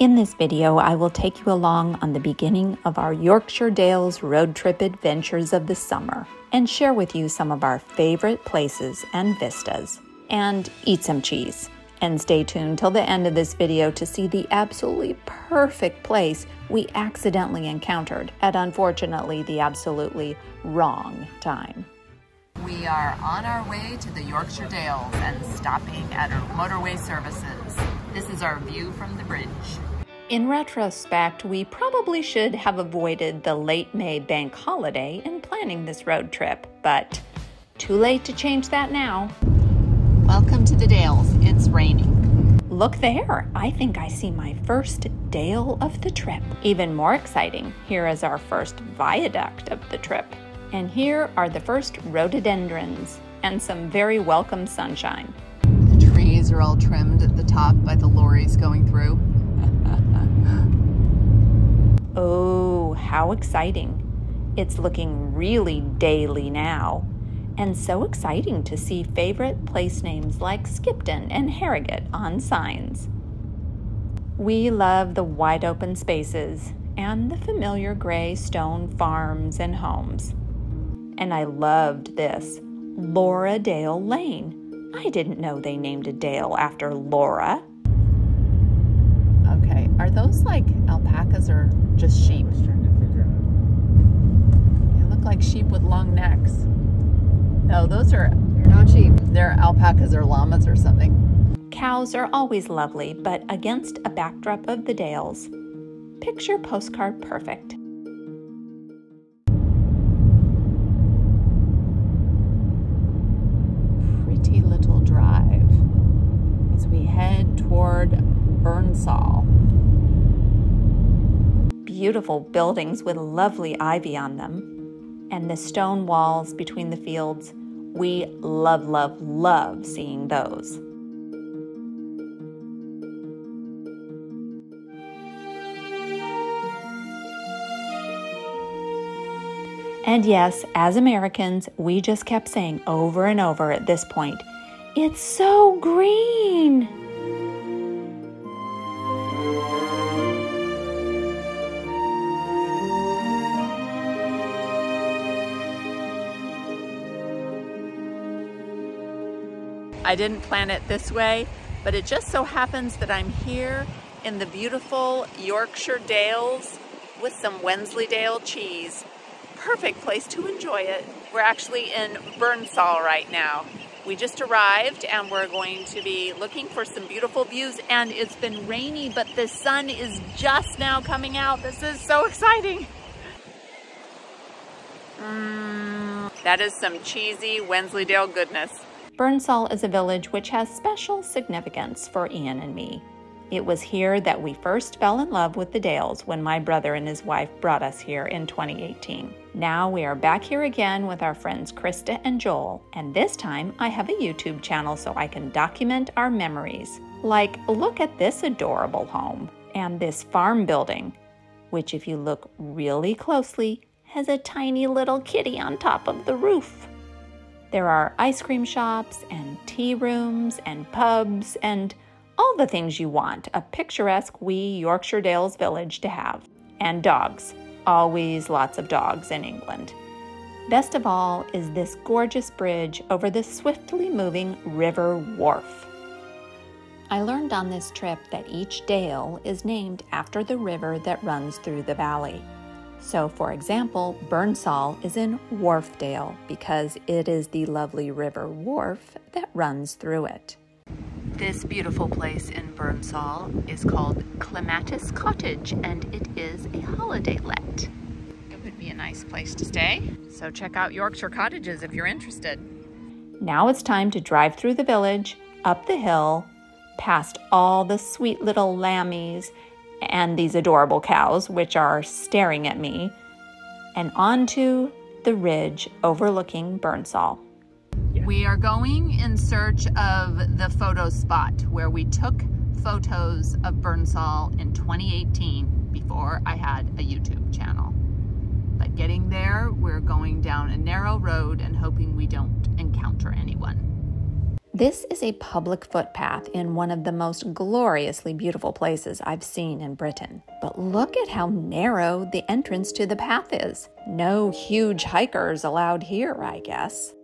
In this video, I will take you along on the beginning of our Yorkshire Dales road trip adventures of the summer and share with you some of our favorite places and vistas, and eat some cheese. And stay tuned till the end of this video to see the absolutely perfect place we accidentally encountered at, unfortunately, the absolutely wrong time. We are on our way to the Yorkshire Dales and stopping at our motorway services. This is our view from the bridge. In retrospect, we probably should have avoided the late May bank holiday in planning this road trip, but too late to change that now. Welcome to the Dales. It's raining. Look there, I think I see my first dale of the trip. Even more exciting, here is our first viaduct of the trip. And here are the first rhododendrons and some very welcome sunshine. The trees are all trimmed at the top by the lorries going through. Oh, how exciting. It's looking really daily now. And so exciting to see favorite place names like Skipton and Harrogate on signs. We love the wide open spaces and the familiar gray stone farms and homes. And I loved this, Laura Dale Lane. I didn't know they named a dale after Laura. Okay, are those like alpacas or just sheep? Trying to figure out. They look like sheep with long necks. No, they're not sheep. They're alpacas or llamas or something. Cows are always lovely, but against a backdrop of the Dales, picture postcard perfect. Pretty little drive as we head toward Burnsall. Beautiful buildings with lovely ivy on them, and the stone walls between the fields. We love, love, love seeing those. And yes, as Americans, we just kept saying over and over at this point, "It's so green!" I didn't plan it this way, but it just so happens that I'm here in the beautiful Yorkshire Dales with some Wensleydale cheese. Perfect place to enjoy it. We're actually in Burnsall right now. We just arrived and we're going to be looking for some beautiful views, and it's been rainy, but the sun is just now coming out. This is so exciting. That is some cheesy Wensleydale goodness. Burnsall is a village which has special significance for Ian and me. It was here that we first fell in love with the Dales when my brother and his wife brought us here in 2018. Now we are back here again with our friends Krista and Joel, and this time I have a YouTube channel so I can document our memories. Like, look at this adorable home and this farm building, which if you look really closely, has a tiny little kitty on top of the roof. There are ice cream shops and tea rooms and pubs and all the things you want a picturesque wee Yorkshire Dales village to have. And dogs. Always lots of dogs in England. Best of all is this gorgeous bridge over the swiftly moving River Wharfe. I learned on this trip that each dale is named after the river that runs through the valley. So, for example, Burnsall is in Wharfedale because it is the lovely River Wharfe that runs through it. This beautiful place in Burnsall is called Clematis Cottage, and it is a holiday let. It would be a nice place to stay, so check out Yorkshire Cottages if you're interested. Now it's time to drive through the village, up the hill, past all the sweet little lammies and these adorable cows, which are staring at me, and onto the ridge overlooking Burnsall. We are going in search of the photo spot where we took photos of Burnsall in 2018 before I had a YouTube channel. But getting there, we're going down a narrow road and hoping we don't encounter anyone. This is a public footpath in one of the most gloriously beautiful places I've seen in Britain. But look at how narrow the entrance to the path is. No huge hikers allowed here, I guess.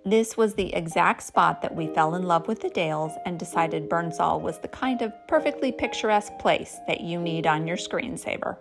This was the exact spot that we fell in love with the Dales and decided Burnsall was the kind of perfectly picturesque place that you need on your screensaver.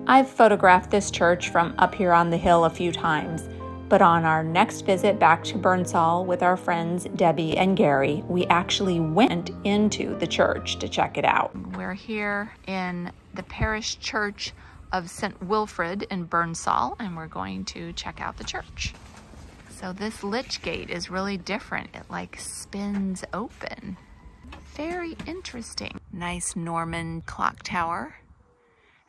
I've photographed this church from up here on the hill a few times, but on our next visit back to Burnsall with our friends Debbie and Gary, we actually went into the church to check it out. We're here in the parish church of St. Wilfred in Burnsall, and we're going to check out the church. So this lich gate is really different. It like spins open. Very interesting. Nice Norman clock tower.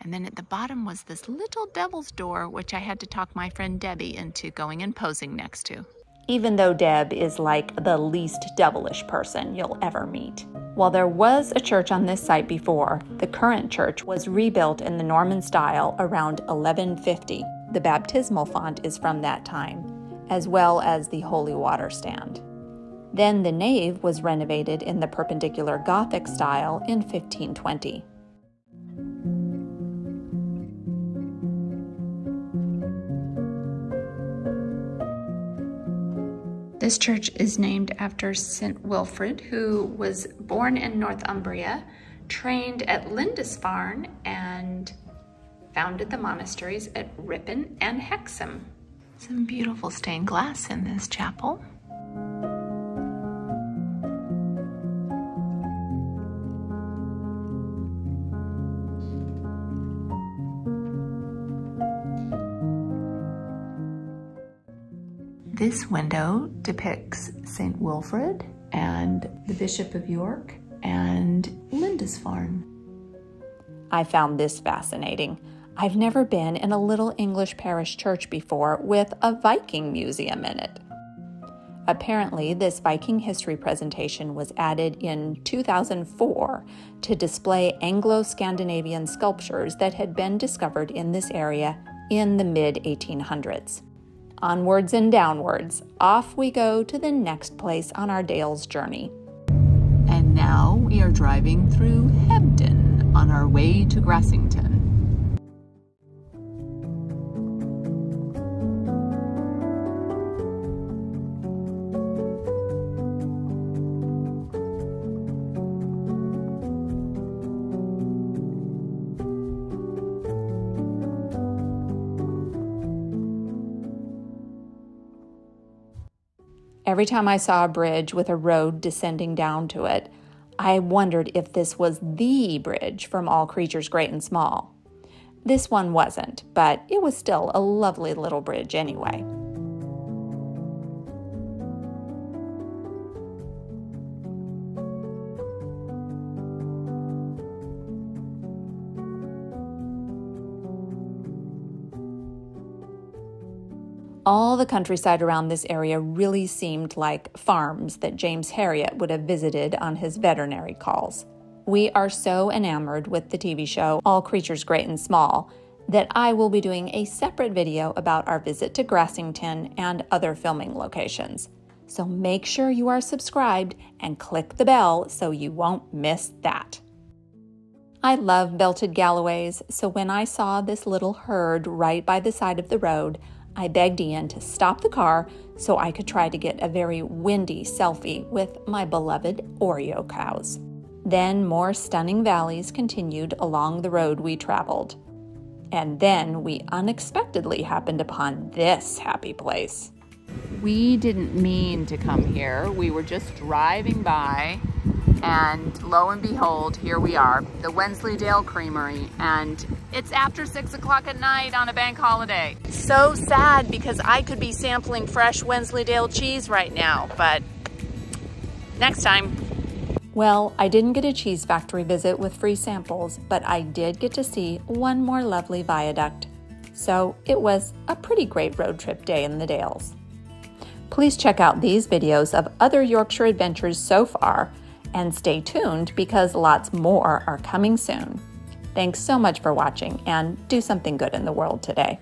And then at the bottom was this little devil's door, which I had to talk my friend Debbie into going and posing next to. Even though Deb is like the least devilish person you'll ever meet. While there was a church on this site before, the current church was rebuilt in the Norman style around 1150. The baptismal font is from that time, as well as the holy water stand. Then the nave was renovated in the perpendicular Gothic style in 1520. This church is named after St. Wilfred, who was born in Northumbria, trained at Lindisfarne, and founded the monasteries at Ripon and Hexham. Some beautiful stained glass in this chapel. This window depicts St. Wilfred and the Bishop of York and Lindisfarne. I found this fascinating. I've never been in a little English parish church before with a Viking museum in it. Apparently, this Viking history presentation was added in 2004 to display Anglo-Scandinavian sculptures that had been discovered in this area in the mid-1800s. Onwards and downwards, off we go to the next place on our Dales journey. And now we are driving through Hebden on our way to Grassington. Every time I saw a bridge with a road descending down to it, I wondered if this was the bridge from All Creatures Great and Small. This one wasn't, but it was still a lovely little bridge anyway. All the countryside around this area really seemed like farms that James Herriot would have visited on his veterinary calls. We are so enamored with the TV show All Creatures Great and Small that I will be doing a separate video about our visit to Grassington and other filming locations. So make sure you are subscribed and click the bell so you won't miss that. I love belted galloways, so when I saw this little herd right by the side of the road, I begged Ian to stop the car so I could try to get a very windy selfie with my beloved Oreo cows. Then more stunning valleys continued along the road we traveled. And then we unexpectedly happened upon this happy place. We didn't mean to come here. We were just driving by, and lo and behold, here we are, the Wensleydale Creamery, and it's after 6 o'clock at night on a bank holiday. So sad, because I could be sampling fresh Wensleydale cheese right now, but next time. Well, I didn't get a cheese factory visit with free samples, but I did get to see one more lovely viaduct. So it was a pretty great road trip day in the Dales. Please check out these videos of other Yorkshire adventures so far, and stay tuned because lots more are coming soon. Thanks so much for watching, and do something good in the world today.